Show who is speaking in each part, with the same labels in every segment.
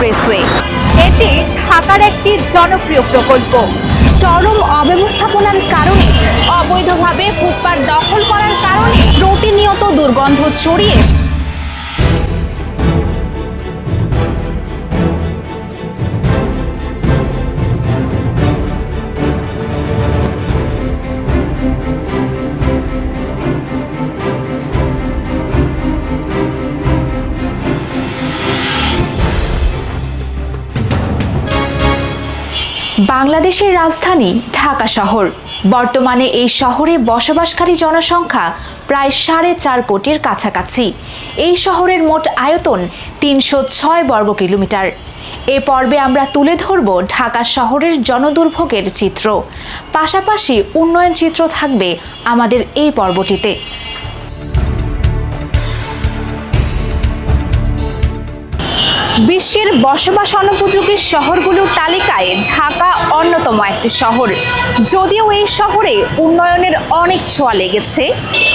Speaker 1: Expressway. এটি ঢাকার একটি জনপ্রিয় প্রকল্প। চরম অব্যবস্থাপনার কারণে, অবৈধভাবে ফুটপাত দখল করার কারণে প্রতিনিয়ত দুর্গন্ধ ছড়িয়ে বাংলাদেশের রাজধানী ঢাকা শহর। বর্তমানে এই শহরে বসবাসকারী জনসংখ্যা প্রায় 4.5 কোটির কাছাকাছি। এই শহরের মোট আয়তন 306 বর্গ কিলোমিটার। এ পর্বে আমরা তুলে ধরব ঢাকা শহরের জনদুর্ভোগের চিত্র, পাশাপাশি উন্নয়ন চিত্র থাকবে আমাদের এই পর্বটিতে। বিশ্বের বসবাস অনুপযোগী শহরগুলোর তালিকায় ঢাকা অন্যতম একটি শহর। যদিও এই শহরে উন্নয়নের অনেক ছোঁয়া লেগেছে,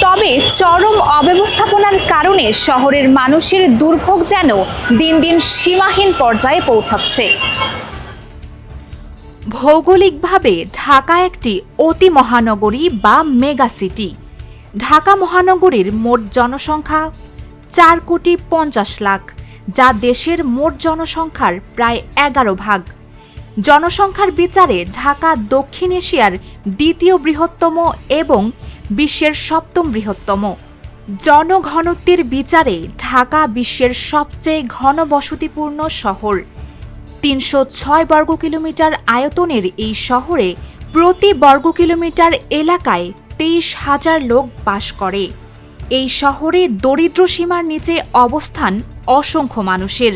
Speaker 1: তবে চরম অব্যবস্থাপনার কারণে শহরের মানুষের দুর্ভোগ যেন দিন দিন সীমাহীন পর্যায়ে পৌঁছাচ্ছে। ভৌগোলিকভাবে ঢাকা একটি অতি মহানগরী বা মেগা সিটি। ঢাকা মহানগরীর মোট জনসংখ্যা 4,50,00,000, যা দেশের মোট জনসংখ্যার প্রায় 11 ভাগ। জনসংখ্যার বিচারে ঢাকা দক্ষিণ এশিয়ার দ্বিতীয় বৃহত্তম এবং বিশ্বের 7ম বৃহত্তম। জনঘনত্বের বিচারে ঢাকা বিশ্বের সবচেয়ে ঘনবসতিপূর্ণ শহর। 306 বর্গ কিলোমিটার আয়তনের এই শহরে প্রতি বর্গ কিলোমিটার এলাকায় 23,000 লোক বাস করে। এই শহরে দরিদ্র সীমার নিচে অবস্থান অসংখ্য মানুষের।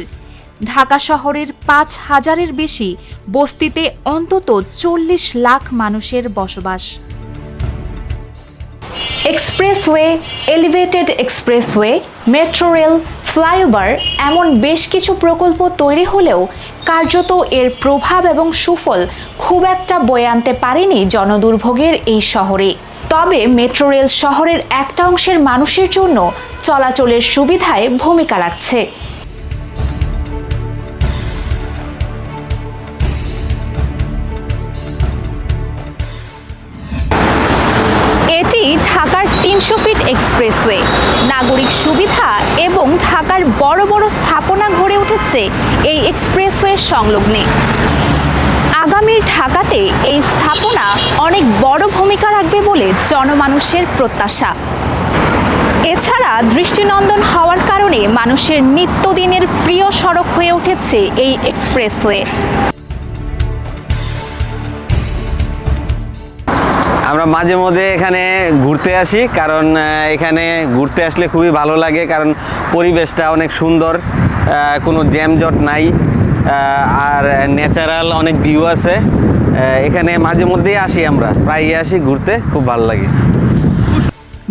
Speaker 1: ঢাকা শহরের 5,000-এর বেশি বস্তিতে অন্তত 40 লাখ মানুষের বসবাস। Expressway, elevated expressway, metro rail, flyover এমন বেশ কিছু প্রকল্প তৈরি হলেও কার্যত এর প্রভাব এবং সুফল খুব একটা বয়ে আনতে পারেনি জনদুর্ভোগের এই শহরে। তবে মেট্রো রেল শহরের একটা অংশের মানুষের জন্য চলাচলের সুবিধায় ভূমিকা রাখছে। এটি ঢাকার 300 ফিট এক্সপ্রেসওয়ে। নাগরিক সুবিধা এবং ঢাকার বড় বড় স্থাপনা গড়ে উঠেছে এই এক্সপ্রেসওয়ে সংলগ্নে। আগামীর ঢাকাতে এই স্থাপনা অনেক বড় ভূমিকা রাখবে বলে জনমানুষের প্রত্যাশা। এছাড়া দৃষ্টিনন্দন হওয়ার কারণে মানুষের নিত্যদিনের প্রিয় সড়ক হয়ে উঠেছে এই এক্সপ্রেসওয়ে।
Speaker 2: আমরা মাঝে মধ্যে এখানে ঘুরতে আসি, কারণ এখানে ঘুরতে আসলে খুবই ভালো লাগে, কারণ পরিবেশটা অনেক সুন্দর, কোনো জ্যামজট নাই, আর ন্যাচারাল অনেক ভিউ আছে। এখানে মাঝে মধ্যেই আসি, আমরা প্রায়ই আসি ঘুরতে, খুব ভালো লাগে।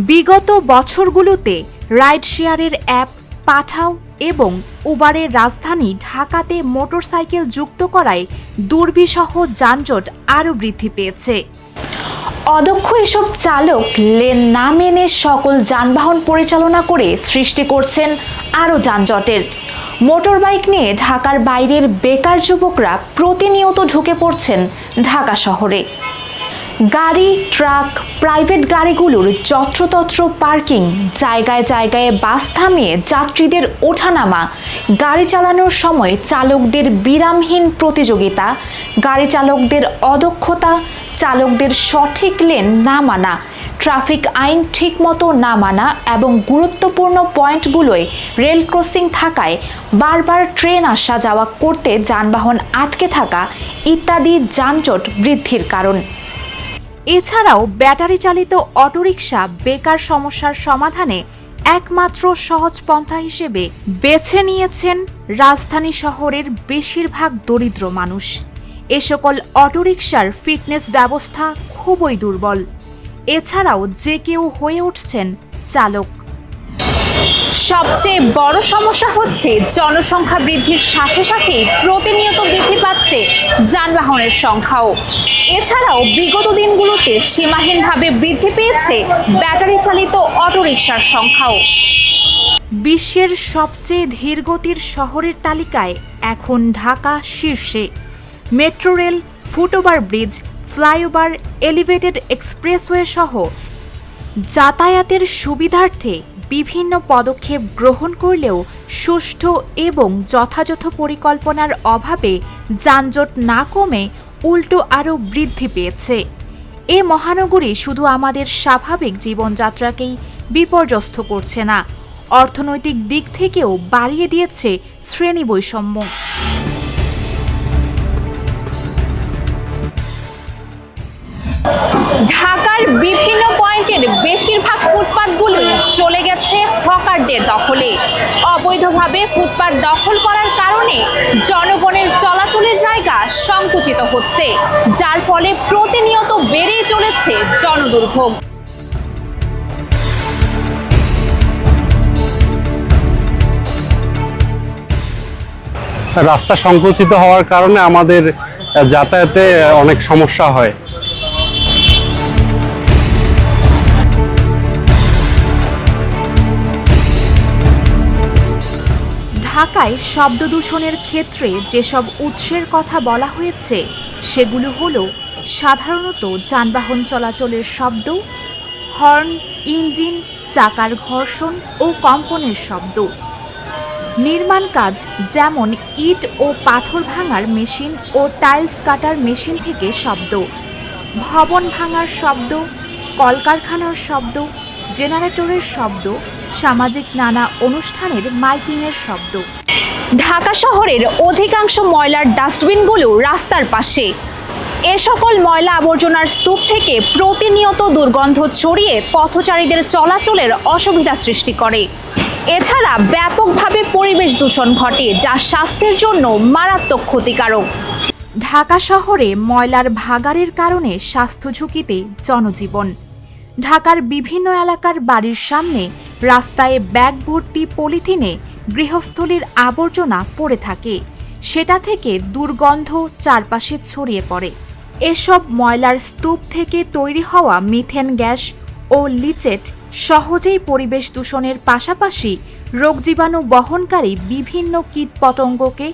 Speaker 1: বিগত বছরগুলোতে রাইড শেয়ারের অ্যাপ পাঠাও এবং উবারের রাজধানী ঢাকাতে মোটরসাইকেল যুক্ত করায় দুর্বিষহ যানজট আরও বৃদ্ধি পেয়েছে। অদক্ষ এসব চালক লেন না মেনে সকল যানবাহন পরিচালনা করে সৃষ্টি করছেন আরও যানজটের। মোটরবাইক নিয়ে ঢাকার বাইরের বেকার যুবকরা প্রতিনিয়ত ঢুকে পড়ছেন ঢাকা শহরে। গাড়ি, ট্রাক, প্রাইভেট গাড়িগুলোর যত্রতত্র পার্কিং, জায়গায় জায়গায় বাস থামিয়ে যাত্রীদের ওঠানামা, গাড়ি চালানোর সময় চালকদের বিরামহীন প্রতিযোগিতা, গাড়ি চালকদের অদক্ষতা, চালকদের সঠিক লেন না মানা, ট্রাফিক আইন ঠিকমতো না মানা এবং গুরুত্বপূর্ণ পয়েন্টগুলোয় রেল ক্রসিং থাকায় বারবার ট্রেন আসা যাওয়া করতে যানবাহন আটকে থাকা ইত্যাদি যানজট বৃদ্ধির কারণ। এছাড়াও ব্যাটারি চালিত অটোরিকশা বেকার সমস্যার সমাধানে একমাত্র সহজ পন্থা হিসেবে বেছে নিয়েছেন রাজধানী শহরের বেশিরভাগ দরিদ্র মানুষ। এ সকল অটোরিকশার ফিটনেস ব্যবস্থা খুবই দুর্বল। এছাড়াও যে কেউ হয়ে উঠছেন চালক। সবচেয়ে বড় সমস্যা হচ্ছে জনসংখ্যা বৃদ্ধির সাথে সাথে প্রতিনিয়ত বৃদ্ধি পাচ্ছে যানবাহনের সংখ্যাও। এছাড়াও বিগত দিনগুলোতে সীমাহীনভাবে বৃদ্ধি পেয়েছে ব্যাটারি চালিত অটোরিকশার সংখ্যাও। বিশ্বের সবচেয়ে ধীরগতির শহরের তালিকায় এখন ঢাকা শীর্ষে। Metro rail, foot over bridge, flyover, elevated expressway সহ যাতায়াতের সুবিধার্থে বিভিন্ন পদক্ষেপ গ্রহণ করলেও সুষ্ঠু এবং যথাযথ পরিকল্পনার অভাবে যানজট না কমে উল্টো আরও বৃদ্ধি পেয়েছে। এ মহানগরী শুধু আমাদের স্বাভাবিক জীবনযাত্রাকেই বিপর্যস্ত করছে না, অর্থনৈতিক দিক থেকেও বাড়িয়ে দিয়েছে শ্রেণী বৈষম্য। ঢাকার বিভিন্ন পয়েন্টের বেশিরভাগ ফুটপাতগুলোই চলে গেছে হকারদের দখলে। অবৈধভাবে ফুটপাত দখল করার কারণে জনগণের চলাচলের জায়গা সংকুচিত হচ্ছে, যার ফলে প্রতিনিয়ত বেড়েই চলেছে জনদুর্ভোগ।
Speaker 3: রাস্তা সংকুচিত হওয়ার কারণে আমাদের যাতায়াতে অনেক সমস্যা হয়।
Speaker 1: ঢাকায় শব্দ দূষণের ক্ষেত্রে যেসব উৎসের কথা বলা হয়েছে সেগুলো হলো সাধারণত যানবাহন চলাচলের শব্দ, হর্ন, ইঞ্জিন, চাকার ঘর্ষণ ও কম্পনের শব্দ, নির্মাণ কাজ যেমন ইট ও পাথর ভাঙার মেশিন ও টাইলস কাটার মেশিন থেকে শব্দ, ভবন ভাঙার শব্দ, কলকারখানার শব্দ, জেনারেটরের শব্দ, সামাজিক নানা অনুষ্ঠানের মাইকিংয়ের শব্দ। ঢাকা শহরের অধিকাংশ ময়লার ডাস্টবিনগুলো রাস্তার পাশে। এ সকল ময়লা আবর্জনার স্তূপ থেকে প্রতিনিয়ত দুর্গন্ধ ছড়িয়ে পথচারীদের চলাচলের অসুবিধা সৃষ্টি করে। এছাড়া ব্যাপকভাবে পরিবেশ দূষণ ঘটে, যা স্বাস্থ্যের জন্য মারাত্মক ক্ষতিকারক। ঢাকা শহরে ময়লার ভাগাড়ের কারণে স্বাস্থ্য ঝুঁকিতে জনজীবন। ঢাকার বিভিন্ন এলাকার বাড়ির সামনে রাস্তায় ব্যাগ ভর্তি পলিথিনে গৃহস্থলীর আবর্জনা পড়ে থাকে, সেটা থেকে দুর্গন্ধ চারপাশে ছড়িয়ে পড়ে। এসব ময়লার স্তূপ থেকে তৈরি হওয়া মিথেন গ্যাস ও লিচেট সহজেই পরিবেশ দূষণের পাশাপাশি রোগজীবাণু বহনকারী বিভিন্ন কীটপতঙ্গকে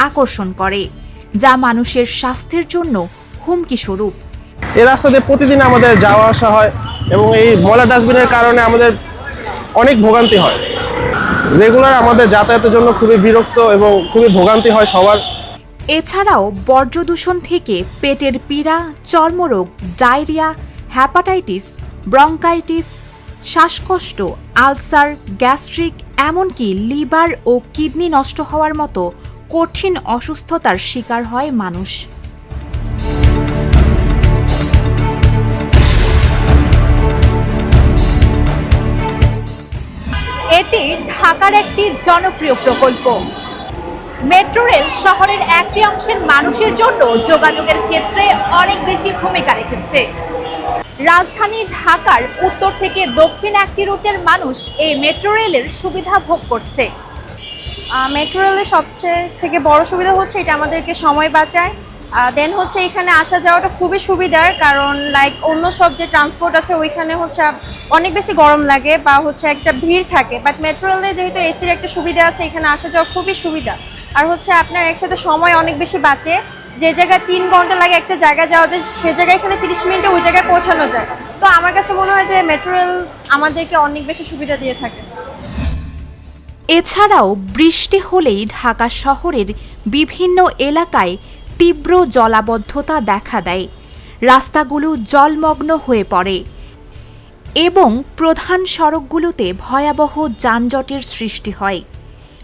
Speaker 1: আকর্ষণ করে, যা মানুষের স্বাস্থ্যের জন্য হুমকি স্বরূপ।
Speaker 4: এই রাস্তা দিয়ে প্রতিদিন আমাদের যাওয়া আসা হয় এবং এই ময়লা ডাস্টবিনের কারণে আমাদের অনেক ভোগান্তি হয়। রেগুলার আমাদের যাতায়াতের জন্য খুবই বিরক্ত এবং খুবই ভোগান্তি হয় সবার।
Speaker 1: এছাড়াও বর্জ্য দূষণ থেকে পেটের পীড়া, চর্মরোগ, ডায়রিয়া, হ্যাপাটাইটিস, ব্রঙ্কাইটিস, শ্বাসকষ্ট, আলসার, গ্যাস্ট্রিক, এমনকি লিভার ও কিডনি নষ্ট হওয়ার মতো কঠিন অসুস্থতার শিকার হয় মানুষ। এটি ঢাকার একটি জনপ্রিয় প্রকল্প। মেট্রো রেল শহরের একটি অংশের মানুষের জন্য যোগাযোগের ক্ষেত্রে অনেক বেশি ভূমিকা রেখেছে। রাজধানী ঢাকার উত্তর থেকে দক্ষিণ একটি রুটের মানুষ এই মেট্রো রেলের সুবিধা ভোগ করছে।
Speaker 5: মেট্রো রেলের সবচেয়ে থেকে বড় সুবিধা হচ্ছে এটা আমাদেরকে সময় বাঁচায়। দেন হচ্ছে এখানে আসা যাওয়াটা খুবই সুবিধার, কারণ লাইক অন্য সব যে ট্রান্সপোর্ট আছে ওইখানে হচ্ছে অনেক বেশি গরম লাগে বা হচ্ছে একটা ভিড় থাকে, বাট মেট্রো রেলে যেহেতু এসির একটা সুবিধা আছে এখানে আসা যাওয়া খুবই সুবিধা। আর হচ্ছে আপনার একসাথে সময় অনেক বেশি বাঁচে। যে জায়গায় 3 ঘন্টা লাগে একটা জায়গায় যাওয়া যায়, সে জায়গায় এখানে 30 মিনিটে ওই জায়গায় পৌঁছানো যায়। তো আমার কাছে মনে হয় যে মেট্রো রেল আমাদেরকে অনেক বেশি সুবিধা দিয়ে থাকে।
Speaker 1: এছাড়াও বৃষ্টি হলেই ঢাকা শহরের বিভিন্ন এলাকায় তীব্র জলাবদ্ধতা দেখা দেয়, রাস্তাগুলো জলমগ্ন হয়ে পড়ে এবং প্রধান সড়কগুলোতে ভয়াবহ যানজটের সৃষ্টি হয়।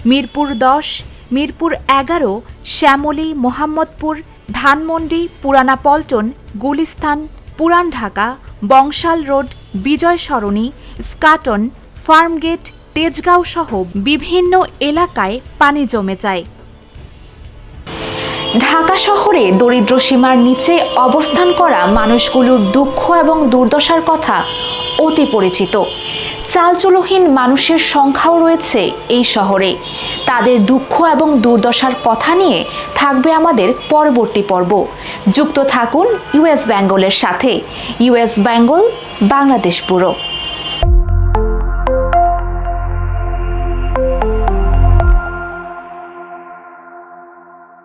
Speaker 1: মিরপুর 10, মিরপুর 11, শ্যামলী, মোহাম্মদপুর, ধানমন্ডি, পুরানা পল্টন, গুলিস্তান, পুরান ঢাকা, বংশাল রোড, বিজয় সরণি, স্কাটন, ফার্মগেট, তেজগাঁও সহ বিভিন্ন এলাকায় পানি জমে যায়। ঢাকা শহরে দরিদ্র সীমার নিচে অবস্থান করা মানুষগুলোর দুঃখ এবং দুর্দশার কথা অতি পরিচিত। চালচুলোহীন মানুষের সংখ্যাও রয়েছে এই শহরে। তাদের দুঃখ এবং দুর্দশার কথা নিয়ে থাকবে আমাদের পরবর্তী পর্ব। যুক্ত থাকুন ইউএস বেঙ্গলের সাথে। ইউএস বেঙ্গল, বাংলাদেশ পুরো।